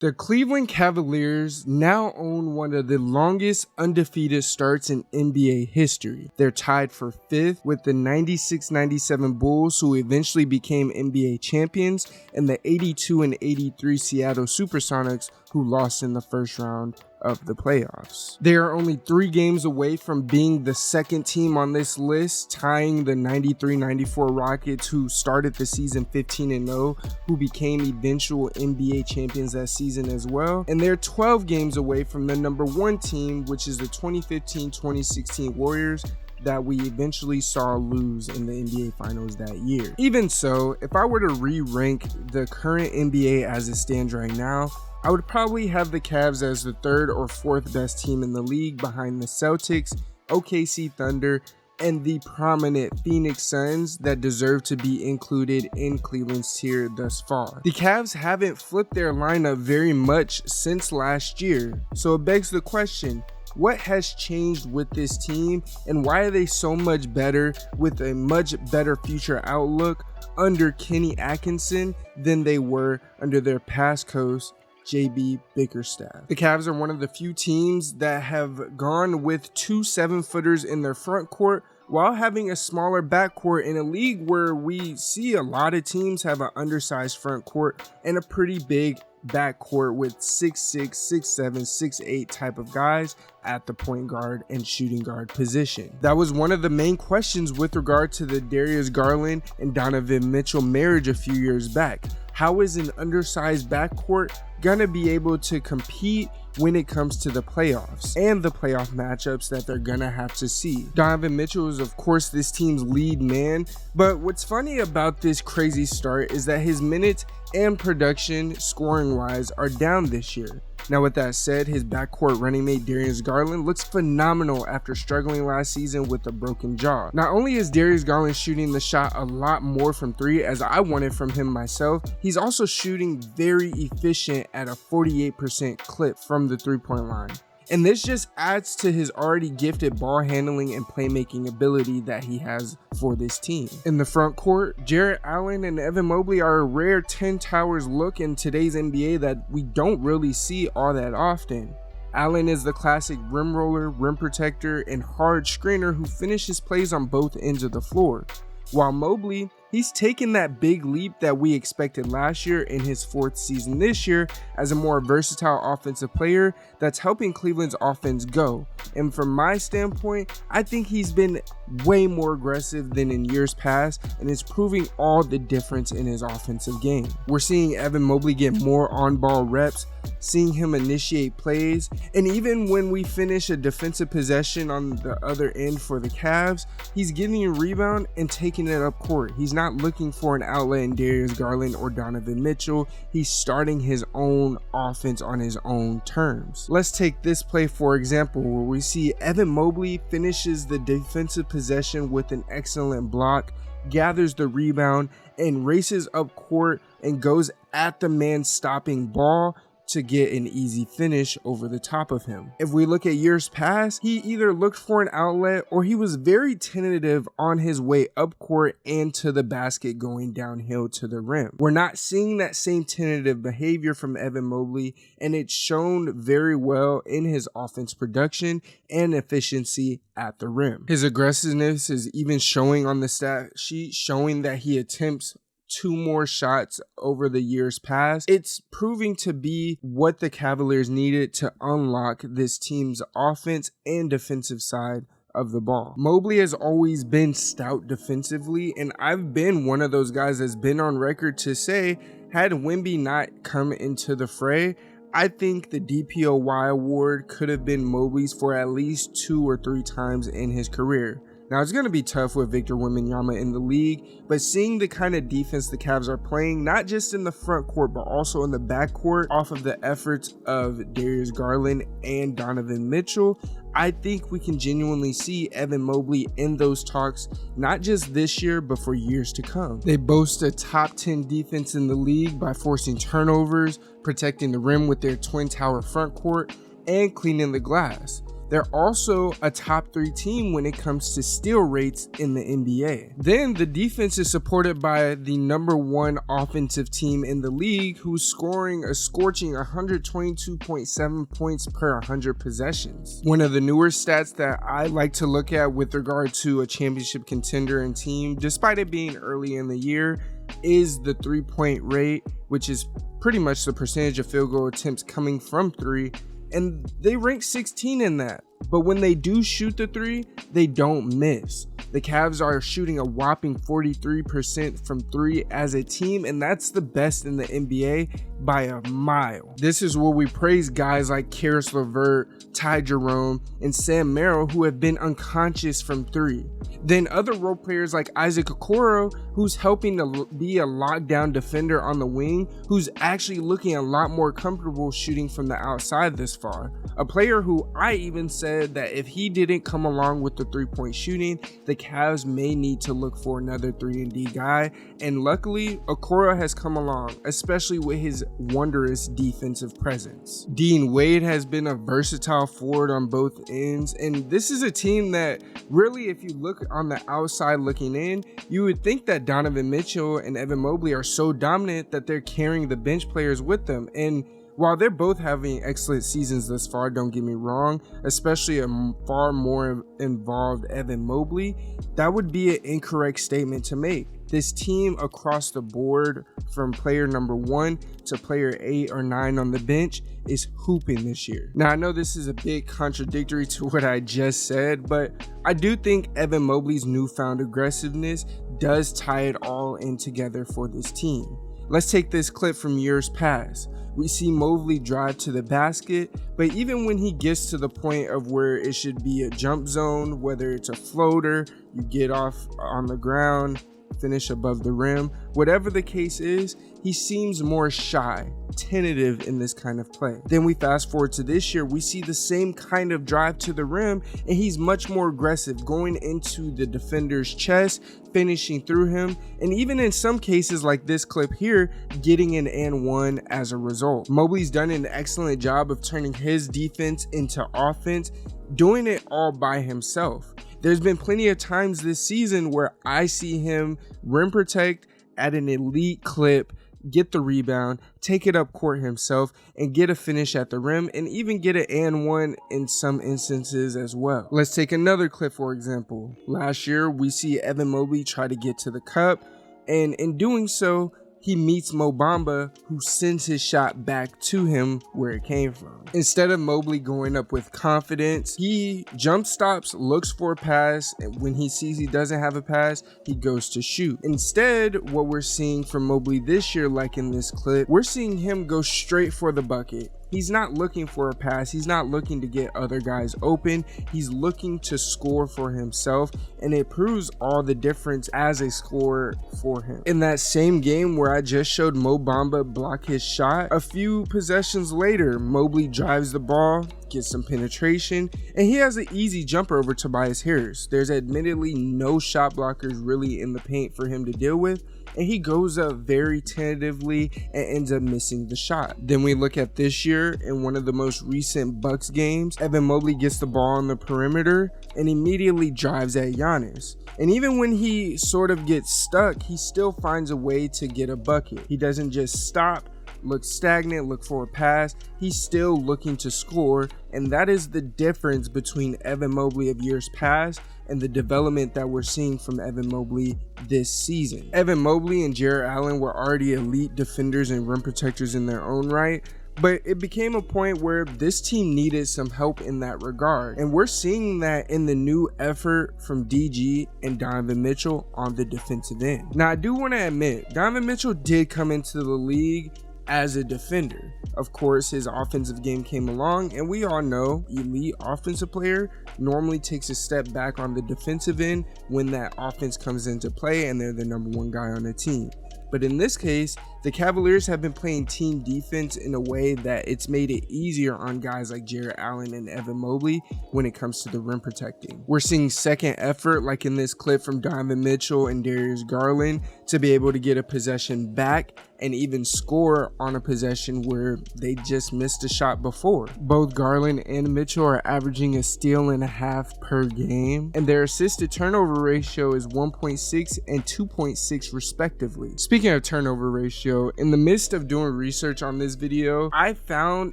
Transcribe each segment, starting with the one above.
The Cleveland Cavaliers now own one of the longest undefeated starts in NBA history. They're tied for 5th with the 96-97 Bulls, who eventually became NBA champions, and the 82 and 83 Seattle Supersonics, who lost in the first round of the playoffs. They are only 3 games away from being the second team on this list, tying the 93-94 Rockets, who started the season 15-0, who became eventual NBA champions that season as well. And they're 12 games away from the number 1 team, which is the 2015-2016 Warriors, that we eventually saw lose in the NBA Finals that year. Even so, if I were to re-rank the current NBA as it stands right now, I would probably have the Cavs as the 3rd or 4th best team in the league, behind the Celtics, OKC Thunder, and the prominent Phoenix Suns that deserve to be included in Cleveland's tier thus far. The Cavs haven't flipped their lineup very much since last year, so it begs the question, what has changed with this team, and why are they so much better with a much better future outlook under Kenny Atkinson than they were under their past coach, JB Bickerstaff? The Cavs are one of the few teams that have gone with 2 7-footers in their front court while having a smaller backcourt in a league where we see a lot of teams have an undersized front court and a pretty big backcourt with 6'6", 6'7", 6'8" type of guys at the point guard and shooting guard position. That was one of the main questions with regard to the Darius Garland and Donovan Mitchell marriage a few years back. How is an undersized backcourt gonna be able to compete when it comes to the playoffs and the playoff matchups that they're gonna have to see? Donovan Mitchell is of course this team's lead man, but what's funny about this crazy start is that his minutes and production scoring wise are down this year. Now with that said, his backcourt running mate Darius Garland looks phenomenal after struggling last season with a broken jaw. Not only is Darius Garland shooting the shot a lot more from 3, as I wanted from him myself, he's also shooting very efficient at a 48% clip from the 3-point line. And this just adds to his already gifted ball handling and playmaking ability that he has for this team. In the front court, Jarrett Allen and Evan Mobley are a rare 10 towers look in today's NBA that we don't really see all that often. Allen is the classic rim roller, rim protector, and hard screener who finishes plays on both ends of the floor. While Mobley, he's taken that big leap that we expected last year in his 4th season this year as a more versatile offensive player that's helping Cleveland's offense go. And from my standpoint, I think he's been way more aggressive than in years past, and it's proving all the difference in his offensive game. We're seeing Evan Mobley get more on-ball reps, seeing him initiate plays, and even when we finish a defensive possession on the other end for the Cavs, he's getting a rebound and taking it up court. He's not looking for an outlet in Darius Garland or Donovan Mitchell. He's starting his own offense on his own terms. Let's take this play for example, where we see Evan Mobley finishes the defensive possession with an excellent block, gathers the rebound, and races up court and goes at the man stopping ball to get an easy finish over the top of him. If we look at years past, he either looked for an outlet or he was very tentative on his way up court and to the basket going downhill to the rim. We're not seeing that same tentative behavior from Evan Mobley, and it's shown very well in his offense production and efficiency at the rim. His aggressiveness is even showing on the stat sheet, showing that he attempts 2 more shots over the years past. It's proving to be what the Cavaliers needed to unlock this team's offense and defensive side of the ball. Mobley has always been stout defensively, and I've been one of those guys that's been on record to say, had Wemby not come into the fray, I think the DPOY award could have been Mobley's for at least 2 or 3 times in his career. Now, it's going to be tough with Victor Wembanyama in the league, but seeing the kind of defense the Cavs are playing, not just in the front court, but also in the back court, off of the efforts of Darius Garland and Donovan Mitchell, I think we can genuinely see Evan Mobley in those talks, not just this year, but for years to come. They boast a top 10 defense in the league by forcing turnovers, protecting the rim with their twin tower front court, and cleaning the glass. They're also a top 3 team when it comes to steal rates in the NBA. Then the defense is supported by the number 1 offensive team in the league, who's scoring a scorching 122.7 points per 100 possessions. One of the newer stats that I like to look at with regard to a championship contender and team, despite it being early in the year, is the 3-point rate, which is pretty much the percentage of field goal attempts coming from 3, and they rank 16 in that. But when they do shoot the 3, they don't miss. The Cavs are shooting a whopping 43% from 3 as a team, and that's the best in the NBA by a mile. This is where we praise guys like Karis LeVert, Ty Jerome, and Sam Merrill, who have been unconscious from 3. Then other role players like Isaac Okoro, who's helping to be a lockdown defender on the wing, who's actually looking a lot more comfortable shooting from the outside this far. A player who I even said that if he didn't come along with the 3-point shooting, the Cavs may need to look for another 3-and-D guy, and luckily Okoro has come along, especially with his wondrous defensive presence. Dean Wade has been a versatile forward on both ends, and this is a team that really, if you look on the outside looking in, you would think that Donovan Mitchell and Evan Mobley are so dominant that they're carrying the bench players with them. And while they're both having excellent seasons thus far, don't get me wrong, especially a far more involved Evan Mobley, that would be an incorrect statement to make. This team across the board, from player number 1 to player 8 or 9 on the bench, is hooping this year. Now, I know this is a bit contradictory to what I just said, but I do think Evan Mobley's newfound aggressiveness does tie it all in together for this team. Let's take this clip from years past. We see Mobley drive to the basket, but even when he gets to the point of where it should be a jump zone, whether it's a floater, you get off on the ground, finish above the rim, whatever the case is, he seems more shy, tentative in this kind of play. Then we fast forward to this year, we see the same kind of drive to the rim, and he's much more aggressive, going into the defender's chest, finishing through him, and even in some cases like this clip here, getting an and 1 as a result. Mobley's done an excellent job of turning his defense into offense, doing it all by himself. There's been plenty of times this season where I see him rim protect at an elite clip, get the rebound, take it up court himself, and get a finish at the rim, and even get an and 1 in some instances as well. Let's take another clip, for example. Last year, we see Evan Mobley try to get to the cup, and in doing so, he meets Mo Bamba, who sends his shot back to him where it came from. Instead of Mobley going up with confidence, he jump stops, looks for a pass, and when he sees he doesn't have a pass, he goes to shoot. Instead, what we're seeing from Mobley this year, like in this clip, we're seeing him go straight for the bucket. He's not looking for a pass. He's not looking to get other guys open. He's looking to score for himself, and it proves all the difference as a scorer for him. In that same game where I just showed Mo Bamba block his shot, a few possessions later, Mobley drives the ball, gets some penetration, and he has an easy jumper over Tobias Harris. There's admittedly no shot blockers really in the paint for him to deal with, and he goes up very tentatively and ends up missing the shot. Then we look at this year in one of the most recent Bucks games. Evan Mobley gets the ball on the perimeter and immediately drives at Giannis. And even when he sort of gets stuck, he still finds a way to get a bucket. He doesn't just stop, look stagnant, look for a pass. He's still looking to score, and that is the difference between Evan Mobley of years past and the development that we're seeing from Evan Mobley this season. Evan Mobley and Jarrett Allen were already elite defenders and rim protectors in their own right, but it became a point where this team needed some help in that regard, and we're seeing that in the new effort from DG and Donovan Mitchell on the defensive end. Now, I do want to admit, Donovan Mitchell did come into the league as a defender. Of course, his offensive game came along, and we all know elite offensive player normally takes a step back on the defensive end when that offense comes into play and they're the number 1 guy on the team. But in this case, The Cavaliers have been playing team defense in a way that it's made it easier on guys like Jarrett Allen and Evan Mobley when it comes to the rim protecting. We're seeing second effort, like in this clip from Donovan Mitchell and Darius Garland, to be able to get a possession back and even score on a possession where they just missed a shot before. Both Garland and Mitchell are averaging a steal and a half per game, and their assist to turnover ratio is 1.6 and 2.6 respectively. Speaking of turnover ratio, in the midst of doing research on this video, I found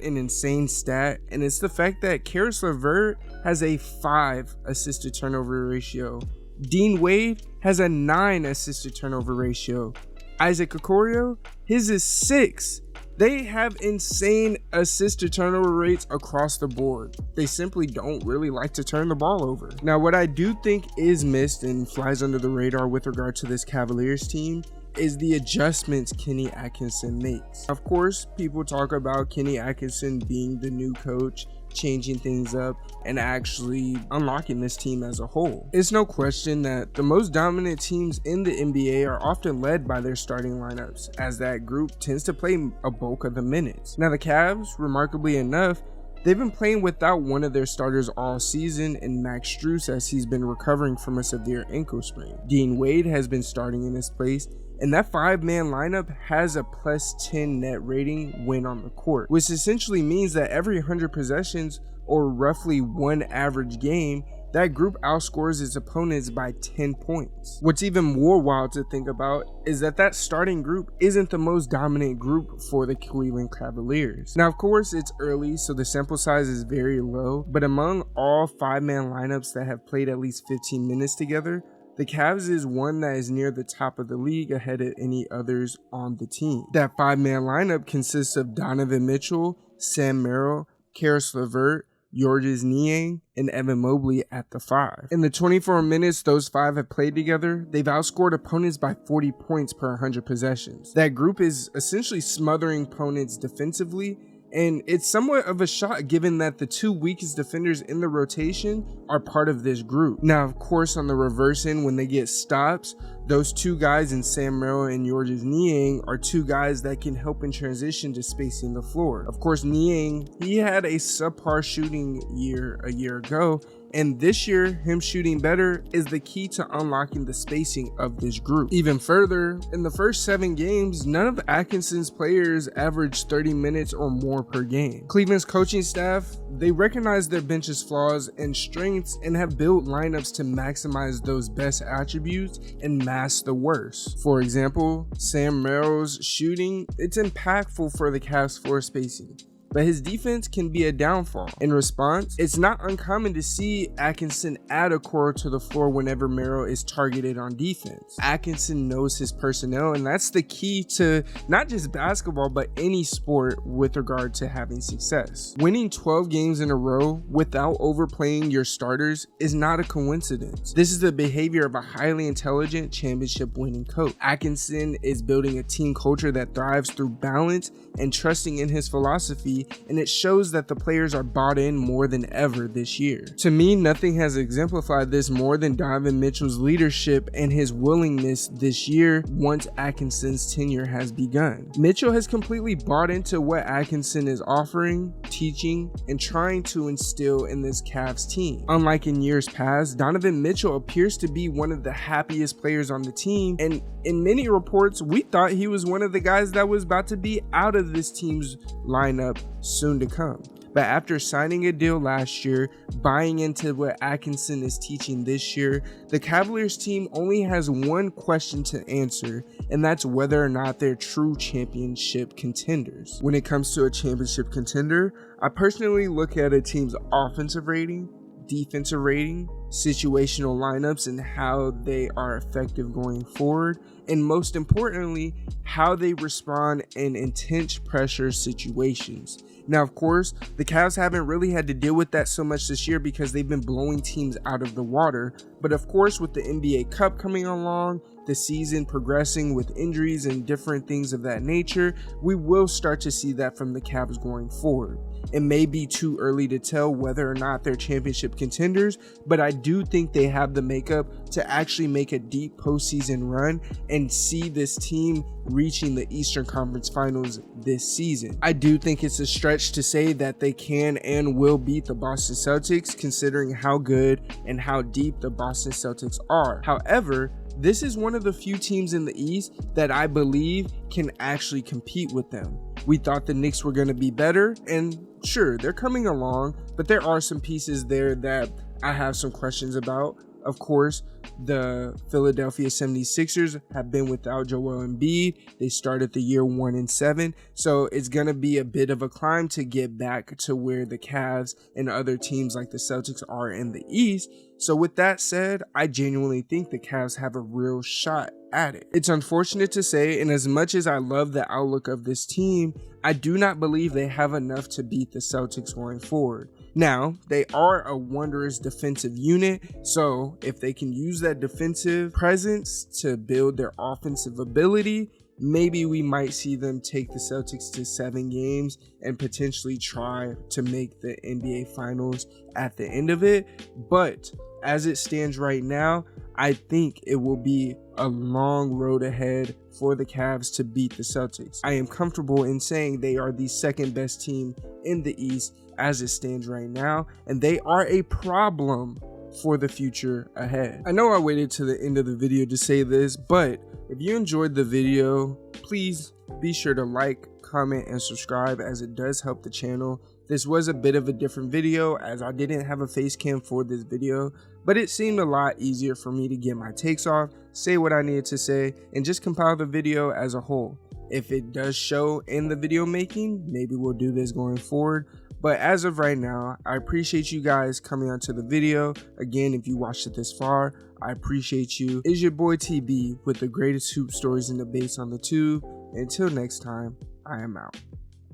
an insane stat, and it's the fact that Caris LeVert has a 5 assist to turnover ratio. Dean Wade has a 9 assist to turnover ratio. Isaac Okoro, his is 6. They have insane assist to turnover rates across the board. They simply don't really like to turn the ball over. Now, what I do think is missed and flies under the radar with regard to this Cavaliers team is the adjustments Kenny Atkinson makes. Of course, people talk about Kenny Atkinson being the new coach, changing things up, and actually unlocking this team as a whole. It's no question that the most dominant teams in the NBA are often led by their starting lineups, as that group tends to play a bulk of the minutes. Now, the Cavs, remarkably enough, they've been playing without one of their starters all season in Max Strus, as he's been recovering from a severe ankle sprain. Dean Wade has been starting in his place, and that 5-man lineup has a +10 net rating when on the court, which essentially means that every 100 possessions, or roughly one average game, that group outscores its opponents by 10 points. What's even more wild to think about is that that starting group isn't the most dominant group for the Cleveland Cavaliers. Now, of course, it's early, so the sample size is very low, but among all 5-man lineups that have played at least 15 minutes together, the Cavs is one that is near the top of the league, ahead of any others on the team. That 5-man lineup consists of Donovan Mitchell, Sam Merrill, Caris LeVert, Georges Niang, and Evan Mobley at the 5. In the 24 minutes those 5 have played together, they've outscored opponents by 40 points per 100 possessions. That group is essentially smothering opponents defensively, and it's somewhat of a shock given that the 2 weakest defenders in the rotation are part of this group. Now, of course, on the reverse end, when they get stops, those 2 guys in Sam Merrill and Georges Niang are 2 guys that can help in transition to spacing the floor. Of course, Niang, he had a subpar shooting year a year ago, and this year, him shooting better is the key to unlocking the spacing of this group. Even further, in the first 7 games, none of Atkinson's players averaged 30 minutes or more per game. Cleveland's coaching staff, they recognize their bench's flaws and strengths and have built lineups to maximize those best attributes and mask the worst. For example, Sam Merrill's shooting, it's impactful for the Cavs' floor spacing, but his defense can be a downfall. In response, it's not uncommon to see Atkinson add a core to the floor whenever Merrill is targeted on defense. Atkinson knows his personnel, and that's the key to not just basketball, but any sport with regard to having success. Winning 12 games in a row without overplaying your starters is not a coincidence. This is the behavior of a highly intelligent, championship-winning coach. Atkinson is building a team culture that thrives through balance and trusting in his philosophy, and it shows that the players are bought in more than ever this year. To me, nothing has exemplified this more than Donovan Mitchell's leadership and his willingness this year once Atkinson's tenure has begun. Mitchell has completely bought into what Atkinson is offering, teaching, and trying to instill in this Cavs team. Unlike in years past, Donovan Mitchell appears to be one of the happiest players on the team, and in many reports, we thought he was one of the guys that was about to be out of this team's lineup soon to come. But after signing a deal last year, buying into what Atkinson is teaching this year, the Cavaliers team only has one question to answer, and that's whether or not they're true championship contenders. When it comes to a championship contender, I personally look at a team's offensive rating, defensive rating, situational lineups, and how they are effective going forward, and most importantly, how they respond in intense pressure situations. Now, of course, the Cavs haven't really had to deal with that so much this year because they've been blowing teams out of the water, but of course, with the NBA Cup coming along, the season progressing with injuries and different things of that nature, we will start to see that from the Cavs going forward. It may be too early to tell whether or not they're championship contenders, but I do think they have the makeup to actually make a deep postseason run and see this team reaching the Eastern Conference Finals this season. I do think it's a stretch to say that they can and will beat the Boston Celtics, considering how good and how deep the Boston Celtics are. However, this is one of the few teams in the East that I believe can actually compete with them. We thought the Knicks were going to be better, and sure, they're coming along, but there are some pieces there that I have some questions about. Of course, the Philadelphia 76ers have been without Joel Embiid. They started the year 1-7, so it's going to be a bit of a climb to get back to where the Cavs and other teams like the Celtics are in the East. So with that said, I genuinely think the Cavs have a real shot at it. It's unfortunate to say, and as much as I love the outlook of this team, I do not believe they have enough to beat the Celtics going forward. Now, they are a wondrous defensive unit, so if they can use that defensive presence to build their offensive ability, maybe we might see them take the Celtics to 7 games and potentially try to make the NBA Finals at the end of it. But as it stands right now, I think it will be a long road ahead for the Cavs to beat the Celtics. I am comfortable in saying they are the second best team in the East as it stands right now, and they are a problem for the future ahead. I know I waited to the end of the video to say this, but if you enjoyed the video, please be sure to like, comment, and subscribe, as it does help the channel. This was a bit of a different video as I didn't have a face cam for this video, but it seemed a lot easier for me to get my takes off, say what I needed to say, and just compile the video as a whole. If it does show in the video making, maybe we'll do this going forward. But as of right now, I appreciate you guys coming onto the video. Again, if you watched it this far, I appreciate you. It's your boy TB with the greatest hoop stories and debates on the tube. Until next time, I am out.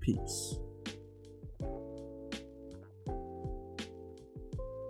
Peace.